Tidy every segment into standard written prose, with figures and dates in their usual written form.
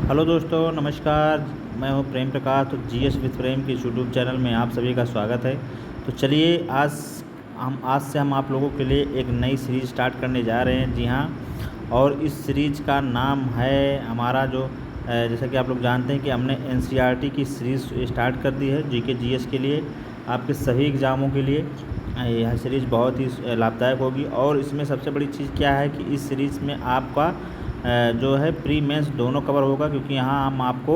Hello दोस्तों, नमस्कार। मैं हूं प्रेम प्रकाश। तो जीएस विद प्रेम के यूट्यूब चैनल में आप सभी का स्वागत है। तो चलिए आज से हम आप लोगों के लिए एक नई सीरीज़ स्टार्ट करने जा रहे हैं। जी हाँ, और इस सीरीज़ का नाम है हमारा जैसा कि आप लोग जानते हैं कि हमने एनसीईआरटी की सीरीज़ स्टार्ट कर दी है जीके जीएस के लिए, आपके सभी एग्ज़ामों के लिए। यह सीरीज़ बहुत ही लाभदायक होगी। और इसमें सबसे बड़ी चीज़ क्या है कि इस सीरीज़ में आपका जो है प्री मेंस दोनों कवर होगा, क्योंकि यहाँ हम आपको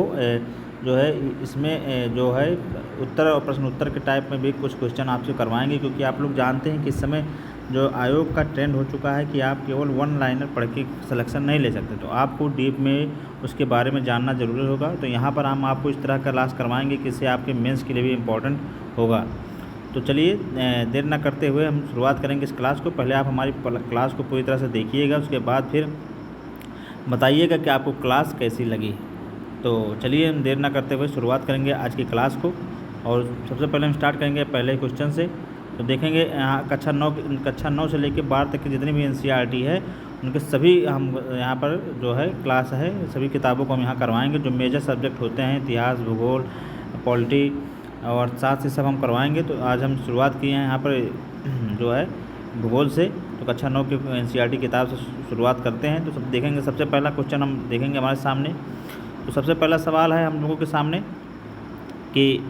जो है इसमें जो है उत्तर और प्रश्न उत्तर के टाइप में भी कुछ क्वेश्चन आपसे करवाएंगे, क्योंकि आप लोग जानते हैं कि इस समय जो आयोग का ट्रेंड हो चुका है कि आप केवल वन लाइनर पढ़ के सिलेक्शन नहीं ले सकते, तो आपको डीप में उसके बारे में जानना ज़रूरी होगा। तो यहाँ पर हम आपको इस तरह का क्लास करवाएंगे कि इससे आपके मेंस के लिए भी इम्पोर्टेंट होगा। तो चलिए देर ना करते हुए हम शुरुआत करेंगे इस क्लास को। पहले आप हमारी क्लास को पूरी तरह से देखिएगा, उसके बाद फिर बताइएगा कि आपको क्लास कैसी लगी। तो चलिए हम देर ना करते हुए शुरुआत करेंगे आज की क्लास को। और सबसे पहले हम स्टार्ट करेंगे पहले क्वेश्चन से। तो देखेंगे यहाँ कक्षा 9 से लेकर 12 तक की जितनी भी एनसीईआरटी है उनके सभी हम यहाँ पर जो है क्लास है, सभी किताबों को हम यहाँ करवाएंगे। जो मेजर सब्जेक्ट होते हैं इतिहास, भूगोल, पॉलिटी और साथ ही सब हम करवाएंगे। तो आज हम शुरुआत किए हैं यहाँ पर जो है भूगोल से। तो कक्षा 9 की एनसीईआरटी किताब से शुरुआत करते हैं। तो सब देखेंगे, सबसे पहला क्वेश्चन हम देखेंगे हमारे सामने। तो सबसे पहला सवाल है हम लोगों के सामने कि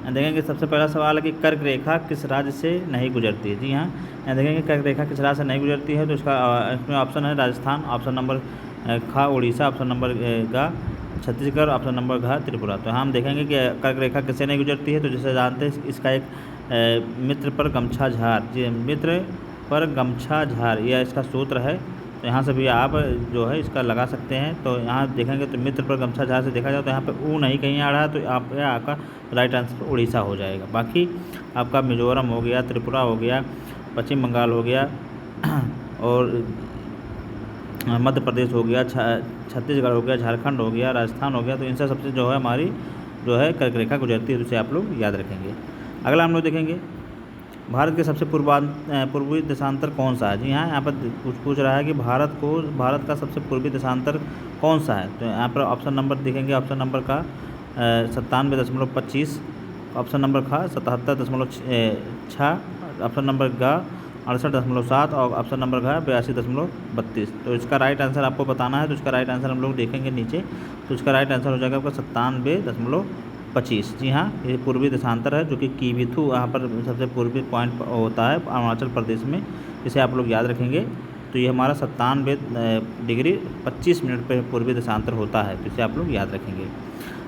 देखेंगे, सबसे पहला सवाल है कि कर्क रेखा किस राज्य से नहीं गुजरती है। जी हाँ, यहाँ देखेंगे कर्क रेखा किस राज्य से नहीं गुजरती है। तो इसका इसमें ऑप्शन है राजस्थान, ऑप्शन नंबर ख उड़ीसा, ऑप्शन नंबर ग छत्तीसगढ़, ऑप्शन नंबर घ त्रिपुरा। तो हम देखेंगे कि कर्क रेखा किससे नहीं गुजरती है। तो जैसे जानते हैं इसका एक मित्र पर गमछा झार, जी मित्र पर गमछा झार यह इसका सूत्र है। तो यहाँ से भी आप जो है इसका लगा सकते हैं। तो यहाँ देखेंगे तो मित्र पर गमछा झार से देखा जाए तो यहाँ पे ऊ नहीं कहीं आ रहा है, तो आपका राइट आंसर उड़ीसा हो जाएगा। बाकी आपका मिजोरम हो गया, त्रिपुरा हो गया, पश्चिम बंगाल हो गया और मध्य प्रदेश हो गया, छत्तीसगढ़ हो गया, झारखंड हो गया, राजस्थान हो गया। तो इनसे सबसे जो है हमारी जो है कर्क रेखा गुजरती है, तो इसे आप लोग याद रखेंगे। अगला हम लोग देखेंगे भारत के सबसे पूर्वी देशांतर कौन सा है। जी हाँ, यहाँ पर पूछ रहा है कि भारत का सबसे पूर्वी देशांतर कौन सा है। तो यहाँ पर ऑप्शन नंबर देखेंगे, ऑप्शन नंबर का 97.25, ऑप्शन नंबर खा 77.6, ऑप्शन नंबर ग 68.7 और ऑप्शन नंबर घ 82.32। तो इसका राइट आंसर आपको बताना है। तो इसका राइट आंसर हम लोग देखेंगे नीचे। तो इसका राइट आंसर हो जाएगा आपका 97.25। जी हाँ, ये पूर्वी देशांतर है, जो कि कीविथु यहाँ पर सबसे पूर्वी पॉइंट होता है अरुणाचल प्रदेश में। इसे आप लोग याद रखेंगे। तो ये हमारा 97 डिग्री 25 मिनट पर पूर्वी देशांतर होता है। तो इसे आप लोग याद रखेंगे।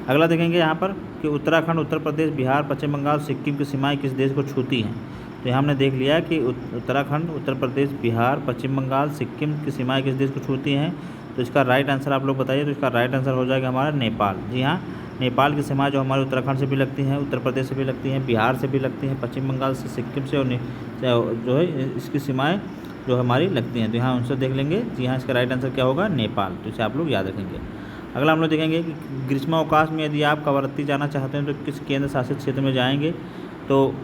अगला देखेंगे यहाँ पर कि उत्तराखंड, उत्तर प्रदेश, बिहार, पश्चिम बंगाल, सिक्किम की सीमाएँ किस देश को छूती हैं। तो यहाँ हमने देख लिया कि उत्तराखंड, उत्तर प्रदेश, बिहार, पश्चिम बंगाल, सिक्किम की सीमाएँ किस देश को छूती हैं। तो इसका राइट आंसर आप लोग बताइए। तो इसका राइट आंसर हो जाएगा हमारा नेपाल। जी हाँ, नेपाल की सीमाएँ जो हमारे उत्तराखंड से भी लगती हैं, उत्तर प्रदेश से भी लगती हैं, बिहार से भी लगती हैं, पश्चिम बंगाल से, सिक्किम से, और जो है इसकी सीमाएँ जो हमारी लगती हैं। तो यहाँ उनसे देख लेंगे। जी हाँ, इसका राइट आंसर क्या होगा, नेपाल। तो इसे आप लोग याद रखेंगे। अगला हम लोग देखेंगे कि ग्रीष्मावकाश में यदि आप कवरत्ती जाना चाहते हैं तो किस केंद्र शासित क्षेत्र में जाएंगे। तो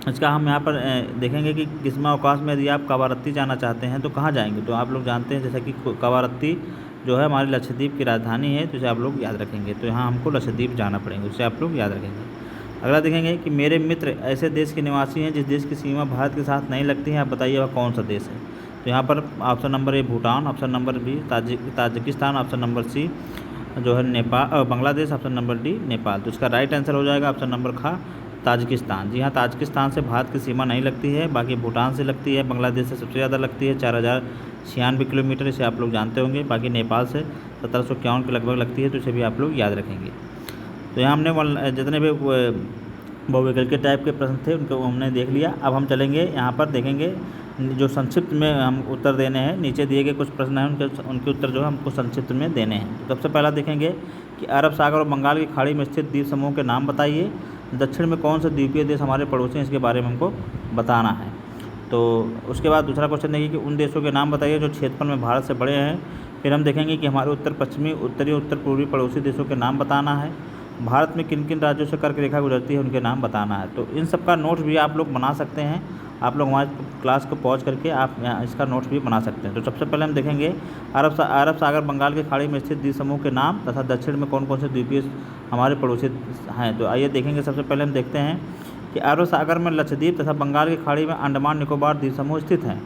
इसका हम यहाँ पर देखेंगे कि ग्रीष्मावकाश में यदि आप कवारत्ती जाना चाहते हैं तो कहाँ जाएंगे। तो आप लोग जानते हैं जैसा कि कवारत्ती जो है हमारी लक्षद्वीप की राजधानी है। तो इसे आप लोग याद रखेंगे। तो यहाँ हमको लक्षद्वीप जाना पड़ेगा, उसे आप लोग याद रखेंगे। अगला देखेंगे कि मेरे मित्र ऐसे देश के निवासी हैं जिस देश की सीमा भारत के साथ नहीं लगती है, आप बताइए वह कौन सा देश है। तो यहाँ पर option number A Bhutan, option number B Tajikistan, option number C जो है Bangladesh, option number D Nepal. तो इसका राइट आंसर हो जाएगा ऑप्शन नंबर खा ताजिकिस्तान। जी हाँ, ताजिकिस्तान से भारत की सीमा नहीं लगती है, बाकी भूटान से लगती है, बांग्लादेश से सबसे ज़्यादा लगती है 4096 किलोमीटर, इसे आप लोग जानते होंगे। बाकी नेपाल से 1751 के लगभग लगती है। तो इसे भी आप लोग याद रखेंगे। तो यहाँ हमने जितने भी बहुविकल्पीय टाइप के प्रश्न थे उनको हमने देख लिया। अब हम चलेंगे यहाँ पर देखेंगे जो संक्षिप्त में हम उत्तर देने हैं। नीचे दिए गए कुछ प्रश्न हैं, उनके उत्तर जो है हमको संक्षिप्त में देने हैं। तो सबसे पहला देखेंगे कि अरब सागर और बंगाल की खाड़ी में स्थित द्वीप समूह के नाम बताइए। दक्षिण में कौन सा द्वीपीय देश हमारे पड़ोसी हैं, इसके बारे में हमको बताना है। तो उसके बाद दूसरा क्वेश्चन देखिए कि उन देशों के नाम बताइए जो क्षेत्रफल में भारत से बड़े हैं। फिर हम देखेंगे कि हमारे उत्तर पश्चिमी, उत्तरी, उत्तर पूर्वी पड़ोसी देशों के नाम बताना है। भारत में किन किन राज्यों से कर्क रेखा गुजरती है उनके नाम बताना है। तो इन सब का नोट्स भी आप लोग बना सकते हैं आप लोग हमारे क्लास को पॉज करके आप यहाँ इसका नोट्स भी बना सकते हैं। तो सबसे पहले हम देखेंगे अरब सागर बंगाल की खाड़ी में स्थित द्वीप समूह के नाम तथा दक्षिण में कौन कौन से द्वीपीय हमारे पड़ोसी हैं। तो आइए देखेंगे। सबसे पहले हम देखते हैं कि अरब सागर में लक्षद्वीप तथा बंगाल की खाड़ी में अंडमान निकोबार द्वीप समूह स्थित हैं,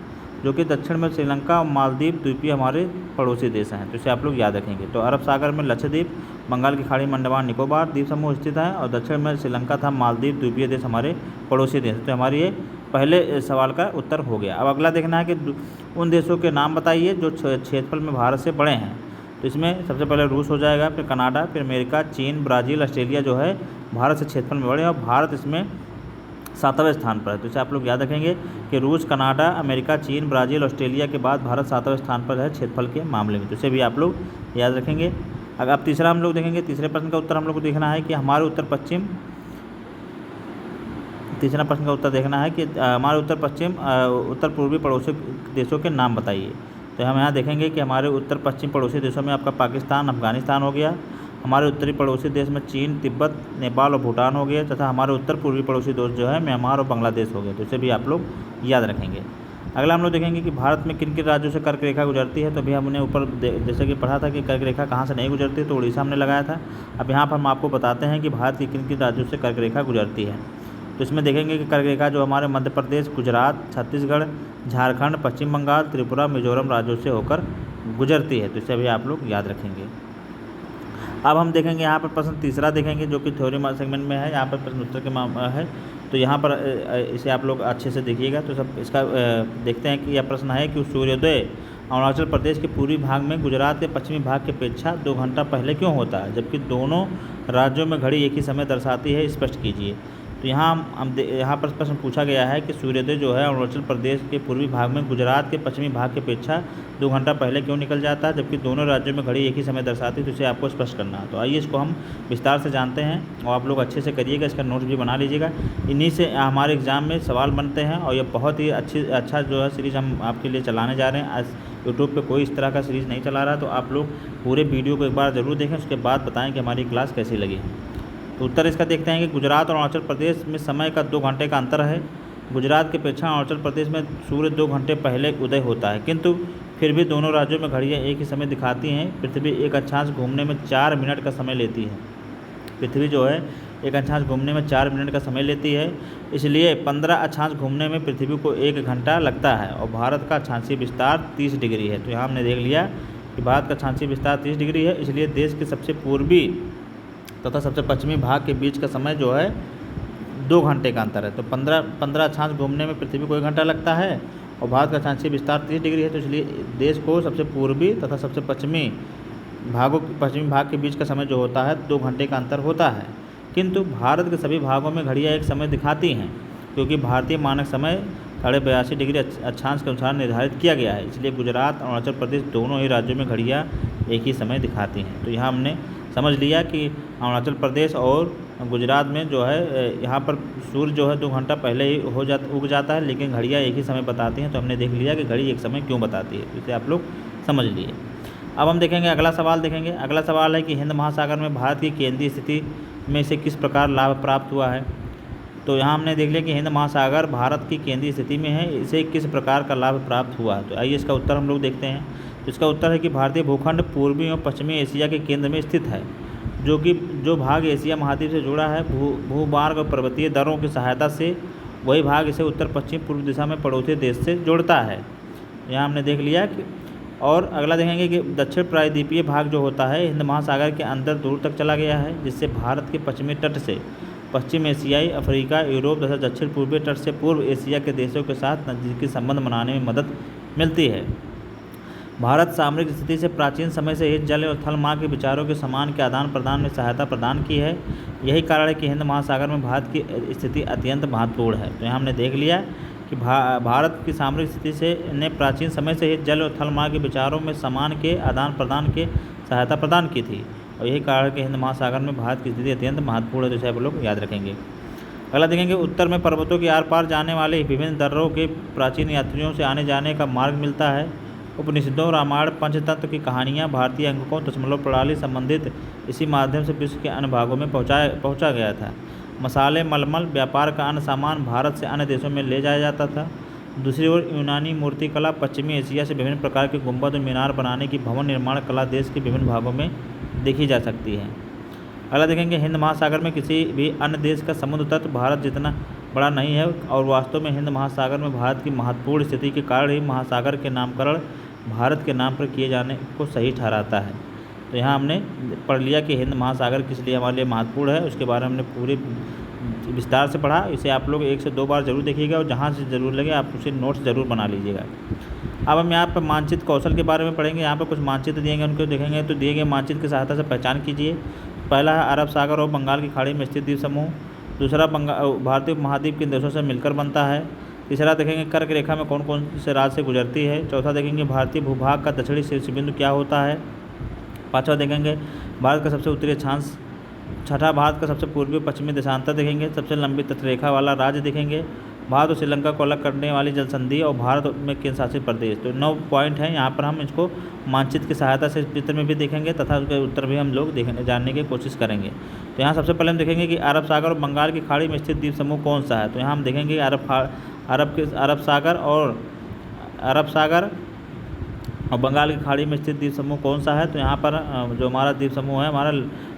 जो कि दक्षिण में श्रीलंका और मालदीव द्वीपीय हमारे पड़ोसी देश हैं। तो इसे आप लोग याद रखेंगे। तो अरब सागर में लक्षद्वीप, बंगाल की खाड़ी में अंडमान निकोबार द्वीप समूह स्थित है और दक्षिण में श्रीलंका तथा मालदीव द्वीपीय देश हमारे पड़ोसी देश। तो हमारी ये पहले सवाल का उत्तर हो गया। अब अगला देखना है कि उन देशों के नाम बताइए जो क्षेत्रफल में भारत से बड़े हैं। तो इसमें सबसे पहले रूस हो जाएगा, फिर कनाडा, फिर अमेरिका, चीन, ब्राज़ील, ऑस्ट्रेलिया जो है भारत से क्षेत्रफल में बड़े हैं और भारत इसमें 7वें स्थान पर है। तो इसे आप लोग याद रखेंगे कि रूस, कनाडा, अमेरिका, चीन, ब्राज़ील, ऑस्ट्रेलिया के बाद भारत 7वें स्थान पर है क्षेत्रफल के मामले में। तो इसे भी आप लोग याद रखेंगे। अगर अब तीसरा हम लोग देखेंगे, तीसरे प्रश्न का उत्तर हम लोग को देखना है कि हमारे उत्तर पश्चिम उत्तर पूर्वी पड़ोसी देशों के नाम बताइए। तो हम यहाँ देखेंगे कि हमारे उत्तर पश्चिम पड़ोसी देशों में आपका पाकिस्तान, अफगानिस्तान हो गया। हमारे उत्तरी पड़ोसी देश में चीन, तिब्बत, नेपाल और भूटान हो गया तथा हमारे उत्तर पूर्वी पड़ोसी देश जो है म्यांमार और बांग्लादेश हो गए। तो इसे भी आप लोग याद रखेंगे। अगला हम लोग देखेंगे कि भारत में किन किन राज्यों से कर्क रेखा गुजरती है। तो अभी हमने ऊपर जैसे कि पढ़ा था कि कर्क रेखा कहाँ से नहीं गुजरती, तो उड़ीसा हमने लगाया था। अब यहाँ पर हम आपको बताते हैं कि भारत की किन किन राज्यों से कर्क रेखा गुजरती है। तो इसमें देखेंगे कि कर्क रेखा जो हमारे मध्य प्रदेश, गुजरात, छत्तीसगढ़, झारखंड, पश्चिम बंगाल, त्रिपुरा, मिजोरम राज्यों से होकर गुजरती है। तो इसे भी आप लोग याद रखेंगे। अब हम देखेंगे यहाँ पर प्रश्न तीसरा देखेंगे जो कि थ्योरी सेगमेंट में है। यहाँ पर प्रश्न उत्तर के है, तो यहाँ पर इसे आप लोग अच्छे से देखिएगा। तो सब इसका देखते हैं कि यह प्रश्न है कि सूर्योदय अरुणाचल प्रदेश के पूर्वी भाग में गुजरात के पश्चिमी भाग की अपेक्षा 2 घंटा पहले क्यों होता है, जबकि दोनों राज्यों में घड़ी एक ही समय दर्शाती है, स्पष्ट कीजिए। तो यहाँ पर प्रश्न पूछा गया है कि सूर्योदय जो है अरुणाचल प्रदेश के पूर्वी भाग में गुजरात के पश्चिमी भाग की अपेक्षा 2 घंटा पहले क्यों निकल जाता है, जबकि दोनों राज्यों में घड़ी एक ही समय दर्शाती है। तो इसे आपको स्पष्ट करना है। तो आइए इसको हम विस्तार से जानते हैं और आप लोग अच्छे से करिएगा, इसका नोट्स भी बना लीजिएगा। इन्हीं से हमारे एग्ज़ाम में सवाल बनते हैं और ये बहुत ही अच्छा जो है सीरीज़ हम आपके लिए चलाने जा रहे हैं। आज यूट्यूब पे कोई इस तरह का सीरीज़ नहीं चला रहा। तो आप लोग पूरे वीडियो को एक बार ज़रूर देखें, उसके बाद बताएँ कि हमारी क्लास कैसी लगी। तो उत्तर इसका देखते हैं कि गुजरात और अरुणाचल प्रदेश में समय का 2 घंटे का अंतर है। गुजरात की अपेक्षा अरुणाचल प्रदेश में सूर्य 2 घंटे पहले उदय होता है, किंतु फिर भी दोनों राज्यों में घड़ियाँ एक ही समय दिखाती हैं। पृथ्वी एक अक्षांश घूमने में 4 मिनट का समय लेती है। पृथ्वी जो है एक अक्षांश घूमने में 4 मिनट का समय लेती है, इसलिए 15 अक्षांश घूमने में पृथ्वी को 1 घंटा लगता है। और भारत का अक्षांशीय विस्तार 30 डिग्री है। तो यहाँ हमने देख लिया कि भारत का अक्षांशीय विस्तार 30 डिग्री है, इसलिए देश के सबसे पूर्वी तथा सबसे पश्चिमी भाग के बीच का समय जो है 2 घंटे का अंतर है। तो 15 अक्षांश घूमने में पृथ्वी को 1 घंटा लगता है और भारत का अक्षांशीय विस्तार 30 डिग्री है। तो इसलिए देश को सबसे पूर्वी तथा सबसे पश्चिमी भाग के बीच का समय जो होता है 2 घंटे का अंतर होता है, किंतु भारत के सभी भागों में घड़ियाँ एक समय दिखाती हैं, क्योंकि भारतीय मानक समय 82.5 डिग्री अक्षांश के अनुसार निर्धारित किया गया है। इसलिए गुजरात और अरुणाचल प्रदेश दोनों ही राज्यों में घड़ियाँ एक ही समय दिखाती हैं। तो यहाँ हमने समझ लिया कि अरुणाचल प्रदेश और गुजरात में जो है यहाँ पर सूर्य जो है 2 घंटा पहले ही उग जाता है, लेकिन घड़ियाँ एक ही समय बताती हैं। तो हमने देख लिया कि घड़ी एक समय क्यों बताती है। तो इसे आप लोग समझ लिए। अब हम देखेंगे अगला सवाल देखेंगे। अगला सवाल है कि हिंद महासागर में भारत की केंद्रीय स्थिति में से किस प्रकार लाभ प्राप्त हुआ है। तो यहाँ हमने देख लिया कि हिंद महासागर भारत की केंद्रीय स्थिति में है, इसे किस प्रकार का लाभ प्राप्त हुआ। तो आइए इसका उत्तर हम लोग देखते हैं। तो इसका उत्तर है कि भारतीय भूखंड पूर्वी और पश्चिमी एशिया के केंद्र में स्थित है, जो भाग एशिया महाद्वीप से जुड़ा है। भूमार्ग और पर्वतीय दर्रों की सहायता से वही भाग इसे उत्तर पश्चिम पूर्व दिशा में पड़ोसी देश से जोड़ता है। यहाँ हमने देख लिया कि और अगला देखेंगे कि दक्षिण प्रायद्वीपीय भाग जो होता है हिंद महासागर के अंदर दूर तक चला गया है, जिससे भारत के पश्चिमी तट से पश्चिम एशियाई, अफ्रीका, यूरोप तथा दक्षिण पूर्वी तट से पूर्व एशिया के देशों के साथ नज़दीकी संबंध बनाने में मदद मिलती है। भारत सामरिक स्थिति से प्राचीन समय से ही जल और थल मार्ग के विचारों के समान के आदान प्रदान में सहायता प्रदान की है। यही कारण है कि हिंद महासागर में भारत की स्थिति अत्यंत महत्वपूर्ण है। तो यहाँ हमने देख लिया कि भारत की सामरिक स्थिति से ने प्राचीन समय से ही जल और थल मार्ग के विचारों में समान के आदान प्रदान के सहायता प्रदान की थी, और यही कारण कि हिंद महासागर में भारत की स्थिति अत्यंत महत्वपूर्ण है। तो इसे आप लोग याद रखेंगे। अगला देखेंगे, उत्तर में पर्वतों के आर पार जाने वाले विभिन्न दर्रों के प्राचीन यात्रियों से आने जाने का मार्ग मिलता है। उपनिषदों, रामायण, पंचतत्व की कहानियाँ, भारतीय अंकों, दशमलव प्रणाली संबंधित इसी माध्यम से विश्व के अन्य भागों में पहुँचा गया था। मसाले, मलमल, व्यापार का अन्य सामान भारत से अन्य देशों में ले जाया जाता था। दूसरी ओर यूनानी मूर्तिकला, पश्चिमी एशिया से विभिन्न प्रकार के गुंबद और मीनार बनाने की भवन निर्माण कला देश के विभिन्न भागों में देखी जा सकती है। अगला देखेंगे, हिंद महासागर में किसी भी अन्य देश का समुद्र तट भारत जितना बड़ा नहीं है और वास्तव में हिंद महासागर में भारत की महत्वपूर्ण स्थिति के कारण ही महासागर के नामकरण भारत के नाम पर किए जाने को सही ठहराता है। तो यहाँ हमने पढ़ लिया कि हिंद महासागर किस लिए हमारे लिए महत्वपूर्ण है, उसके बारे में हमने पूरे विस्तार से पढ़ा। इसे आप लोग 1 से 2 बार जरूर देखिएगा और जहाँ से ज़रूर लगे आप उसे नोट्स ज़रूर बना लीजिएगा। अब हम यहाँ पर मानचित्र कौशल के बारे में पढ़ेंगे। यहाँ पर कुछ मानचित्र दिएंगे, उनको देखेंगे। तो दिए गए मानचित्र की सहायता से पहचान कीजिए। पहला है अरब सागर और बंगाल की खाड़ी में स्थित द्वीप समूह। दूसरा भारतीय महाद्वीप के देशों से मिलकर बनता है। तीसरा देखेंगे कर्क रेखा में कौन कौन से राज्य से गुजरती है। चौथा देखेंगे भारतीय भूभाग का दक्षिणी शीर्ष बिंदु क्या होता है। पाँचवा देखेंगे भारत का सबसे उत्तरी अक्षांश। छठा भारत का सबसे पूर्वी और पश्चिमी देशांतर देखेंगे। सबसे लंबी तटरेखा वाला राज्य देखेंगे। भारत और श्रीलंका को अलग करने वाली जल संधि और भारत में केंद्र शासित प्रदेश। तो 9 पॉइंट हैं। यहाँ पर हम इसको मानचित्र की सहायता से चित्र में भी देखेंगे तथा उसके उत्तर भी हम लोग देखने जानने की कोशिश करेंगे। तो यहाँ सबसे पहले हम देखेंगे कि अरब सागर और बंगाल की खाड़ी में स्थित द्वीप समूह कौन सा है। तो यहाँ हम देखेंगे अरब सागर और बंगाल की खाड़ी में स्थित द्वीप समूह कौन सा है। तो यहाँ पर जो हमारा द्वीप समूह है हमारा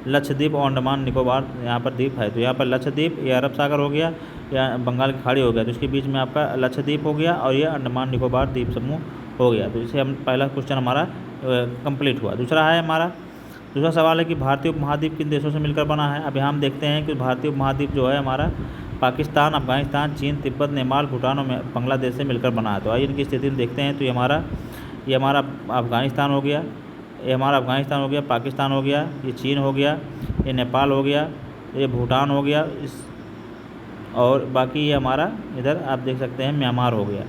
लक्षद्वीप और अंडमान निकोबार यहाँ पर द्वीप है। तो यहाँ पर लक्षद्वीप, ये अरब सागर हो गया या बंगाल की खाड़ी हो गया। तो इसके बीच में आपका लक्षद्वीप हो गया और ये अंडमान निकोबार द्वीप समूह हो गया। तो इसे हम पहला क्वेश्चन हमारा कंप्लीट हुआ। दूसरा सवाल है कि भारतीय उपमहाद्वीप किन देशों से मिलकर बना है। अब यहाँ हम देखते हैं कि भारतीय उपमहाद्वीप जो है हमारा पाकिस्तान, अफगानिस्तान, चीन, तिब्बत, नेपाल, भूटान और बांग्लादेश से मिलकर बना है। तो आइए इनकी स्थिति में देखते हैं। तो ये हमारा अफगानिस्तान हो गया, पाकिस्तान हो गया, ये चीन हो गया, ये नेपाल हो गया, ये भूटान हो गया, और बाकी ये हमारा इधर आप देख सकते हैं म्यांमार हो गया।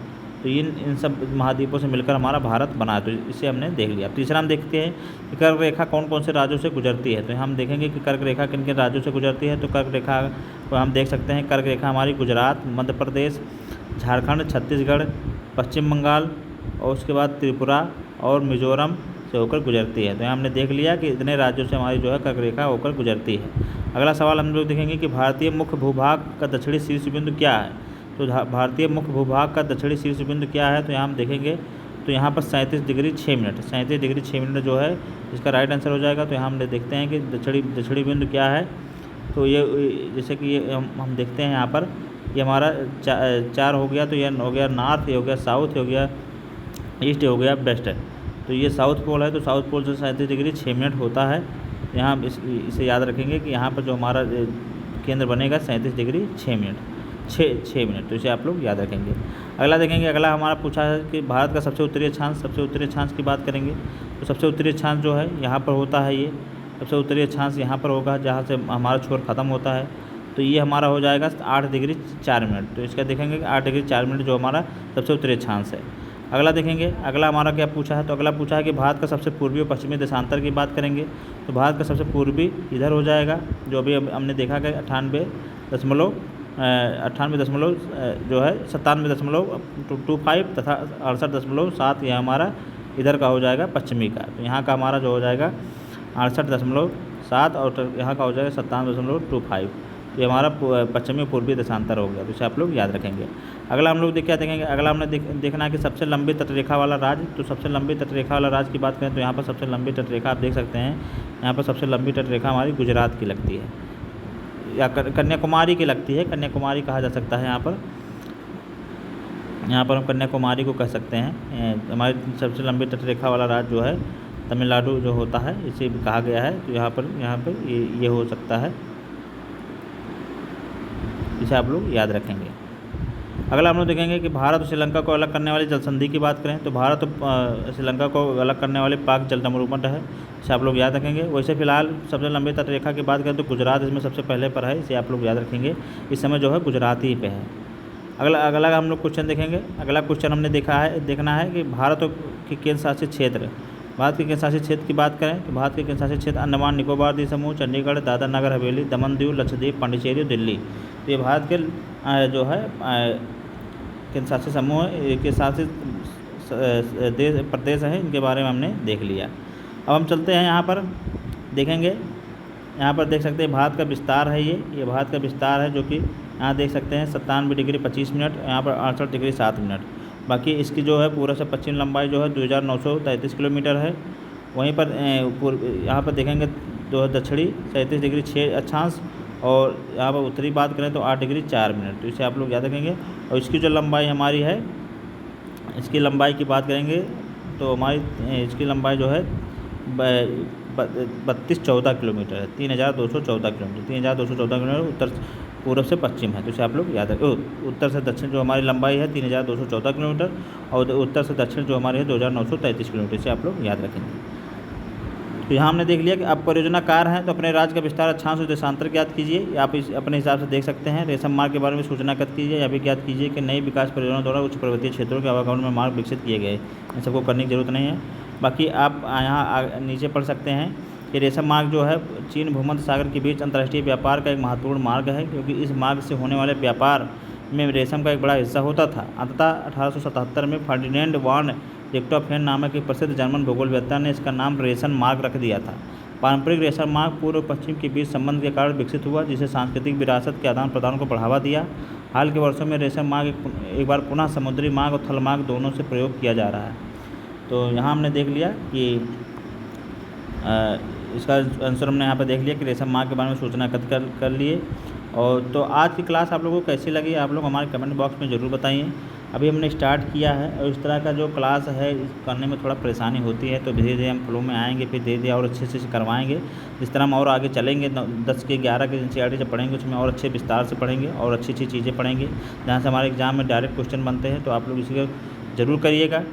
तो इन सब महाद्वीपों से मिलकर हमारा भारत बना है। तो इसे हमने देख लिया। तीसरा हम देखते हैं कि कर्क रेखा कौन कौन से राज्यों से गुजरती है। तो हम देखेंगे कि कर्क रेखा किन किन राज्यों से गुजरती है। तो कर्क रेखा को हम देख सकते हैं। कर्क रेखा हमारी गुजरात, मध्य प्रदेश, झारखंड, छत्तीसगढ़, पश्चिम बंगाल और उसके बाद त्रिपुरा और मिजोरम से होकर गुजरती है। तो यहाँ हमने देख लिया कि इतने राज्यों से हमारी जो है कर्क रेखा होकर गुजरती है। अगला सवाल हम लोग देखेंगे कि भारतीय मुख्य भूभाग का दक्षिणी शीर्ष बिंदु क्या है। तो भारतीय मुख्य भूभाग का दक्षिणी शीर्ष बिंदु क्या है। तो यहाँ हम देखेंगे तो यहाँ पर 37 डिग्री 6 मिनट 37 डिग्री 6 मिनट जो है इसका राइट आंसर हो जाएगा। तो यहाँ हम देखते हैं कि दक्षिणी बिंदु क्या है। तो ये जैसे कि ये हम देखते हैं यहाँ पर ये हमारा 4 हो गया। तो ये हो गया नॉर्थ, ये हो गया साउथ, ये हो गया ईस्ट, ये हो गया वेस्ट है। तो ये साउथ पोल है। तो साउथ पोल से 37 डिग्री 6 मिनट होता है। यहाँ हम इसे याद रखेंगे कि यहाँ पर जो हमारा केंद्र बनेगा 37 डिग्री 6 मिनट। तो इसे आप लोग याद रखेंगे। अगला देखेंगे, अगला हमारा पूछा है कि भारत का सबसे उत्तरी अक्षांश की बात करेंगे। तो सबसे उत्तरी अक्षांश जो है यहाँ पर होता है। ये सबसे उत्तरी अक्षांश यहाँ पर होगा जहाँ से हमारा छोर ख़त्म होता है। तो ये हमारा हो जाएगा 8 डिग्री 4 मिनट। तो इसका देखेंगे कि 8 डिग्री 4 मिनट जो हमारा सबसे उत्तरी अक्षांश है। अगला देखेंगे, अगला हमारा क्या पूछा है। तो अगला पूछा है कि भारत का सबसे पूर्वी और पश्चिमी देशांतर की बात करेंगे। तो भारत का सबसे पूर्वी इधर हो जाएगा जो अभी हमने देखा कि 98 दशमलव जो है 97.25 तथा 68.7 यह हमारा इधर का हो जाएगा पश्चिमी का। तो यहाँ का हमारा जो हो जाएगा 68.7 और यहाँ का हो जाएगा 97.25। ये हमारा पश्चिमी पूर्वी देशांतर हो गया। तो इसे आप लोग याद रखेंगे। अगला हम लोग क्या देखेंगे, अगला हमने देखना है कि सबसे लंबी तटरेखा वाला राज्य। तो सबसे लंबी तटरेखा वाला राज्य की बात करें तो यहाँ पर सबसे लंबी तटरेखा आप देख सकते हैं। यहाँ पर सबसे लंबी तटरेखा हमारी गुजरात की लगती है या कन्याकुमारी की लगती है। कन्याकुमारी कहा जा सकता है। यहाँ पर हम कन्याकुमारी को कह सकते हैं। हमारी सबसे लंबी तटरेखा वाला राज्य जो है तमिलनाडु जो होता है इसे भी कहा गया है। तो यहाँ पर ये हो सकता है। इसे आप लोग याद रखेंगे। अगला हम लोग देखेंगे कि भारत और श्रीलंका को अलग करने वाली जल संधि की बात करें तो भारत और श्रीलंका को अलग करने वाले पाक जल समरूपण है। इसे आप लोग याद रखेंगे। वैसे फिलहाल सबसे लंबी तटरेखा की बात करें तो गुजरात इसमें सबसे पहले पर है। इसे आप लोग याद रखेंगे। इस समय जो है गुजरात ही पे है। अगला हम लोग क्वेश्चन देखेंगे। अगला क्वेश्चन हमने देखना है कि भारत के केंद्र शासित क्षेत्र। भारत के केंद्र शासित क्षेत्र की बात करें तो भारत के केंद्र शासित क्षेत्र अंडमान निकोबार द्वीप समूह, चंडीगढ़, दादरा नगर हवेली, दमन दीव, लक्षद्वीप, पांडिचेरी और दिल्ली। तो ये भारत के जो है केंद्र शासित समूह के शासित प्रदेश हैं। इनके बारे में हमने देख लिया। अब हम चलते हैं यहाँ पर देखेंगे यहाँ पर देख सकते हैं भारत का विस्तार है, ये भारत का विस्तार है, जो कि यहाँ देख सकते हैं 97 डिग्री 25 मिनट, यहाँ पर 68 डिग्री 7 मिनट। बाकी इसकी जो है पूर्व से पश्चिम लंबाई जो है 2933 किलोमीटर है। वहीं पर यहाँ पर देखेंगे जो है दक्षिणी 37 डिग्री 6 अक्षांश, और यहाँ पर उत्तरी बात करें तो 8 डिग्री 4 मिनट। तो इसे आप लोग याद रखेंगे। और इसकी जो लंबाई हमारी है, इसकी लंबाई की बात करेंगे तो हमारी इसकी लंबाई जो है 3214 किलोमीटर है, 3214 किलोमीटर, 3214 किलोमीटर उत्तर पूर्व से पश्चिम है। तो इसे आप लोग याद रखें। उत्तर से दक्षिण जो हमारी लंबाई है 3214 किलोमीटर, और उत्तर से दक्षिण जो हमारी है 2933 किलोमीटर। इसे आप लोग याद रखेंगे। तो यहाँ हमने देख लिया कि अब परियोजनाकार हैं तो अपने राज्य का विस्तार अक्षांश और देशांतर ज्ञात कीजिए। आप इस अपने हिसाब से देख सकते हैं। रेशम मार्ग के बारे में सूचनागत कीजिए। या भी ज्ञात कीजिए कि नई विकास परियोजनाओं द्वारा उच्च पर्वतीय क्षेत्रों के आवागमन में मार्ग विकसित किए गए। इन सबको करने की जरूरत नहीं है। बाकी आप यहाँ नीचे पढ़ सकते हैं कि रेशम मार्ग जो है चीन भूमध्य सागर के बीच अंतर्राष्ट्रीय व्यापार का एक महत्वपूर्ण मार्ग है, क्योंकि इस मार्ग से होने वाले व्यापार में रेशम का एक बड़ा हिस्सा होता था। अंततः 1877 में फर्डिनेंड वान रिक्टोफेन नामक एक प्रसिद्ध जर्मन भूगोलवेत्ता ने इसका नाम रेशम मार्ग रख दिया था। पारंपरिक रेशम मार्ग पूर्व पश्चिम के बीच संबंध के कारण विकसित हुआ, जिसे सांस्कृतिक विरासत के आदान प्रदान को बढ़ावा दिया। हाल के वर्षों में रेशम मार्ग एक बार पुनः समुद्री मार्ग और थल मार्ग दोनों से प्रयोग किया जा रहा है। तो यहाँ हमने देख लिया कि इसका आंसर हमने यहाँ पर देख लिया कि रेशम मार्ग के बारे में सूचना एकत्र कर लिए। और तो आज की क्लास आप लोगों को कैसी लगी, आप लोग हमारे कमेंट बॉक्स में ज़रूर बताइए। अभी हमने स्टार्ट किया है और इस तरह का जो क्लास है करने में थोड़ा परेशानी होती है, तो धीरे धीरे हम फ्लो में आएंगे, फिर धीरे धीरे और अच्छे से करवाएंगे। जिस तरह हम और आगे चलेंगे 10 के 11 के NCERT जब पढ़ेंगे उसमें और अच्छे विस्तार से पढ़ेंगे और अच्छी अच्छी चीज़ें पढ़ेंगे, जहाँ से हमारे एग्ज़ाम में डायरेक्ट क्वेश्चन बनते हैं। तो आप लोग इसी को ज़रूर करिएगा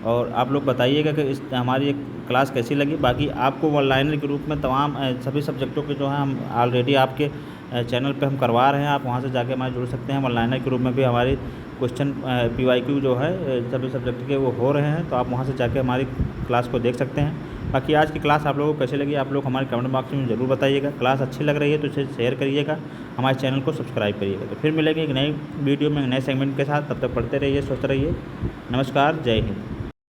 और आप लोग बताइएगा कि इस हमारी एक क्लास कैसी लगी। बाकी आपको ऑनलाइन के रूप में तमाम सभी सब्जेक्टों के जो है हम ऑलरेडी आपके चैनल पे हम करवा रहे हैं। आप वहाँ से जाके हमारे जुड़ सकते हैं। ऑनलाइन के रूप में भी हमारी क्वेश्चन PYQ जो है सभी सब्जेक्ट के वो हो रहे हैं, तो आप वहाँ से जाके हमारी क्लास को देख सकते हैं। बाकी आज की क्लास आप लोगों को कैसी लगी, आप लोग हमारे कमेंट बॉक्स में ज़रूर बताइएगा। क्लास अच्छी लग रही है तो इसे शेयर करिएगा, हमारे चैनल को सब्सक्राइब करिएगा। तो फिर मिलेंगे एक नई वीडियो में, एक नए सेगमेंट के साथ। तब तक पढ़ते रहिए, स्वस्थ रहिए। नमस्कार, जय हिंद।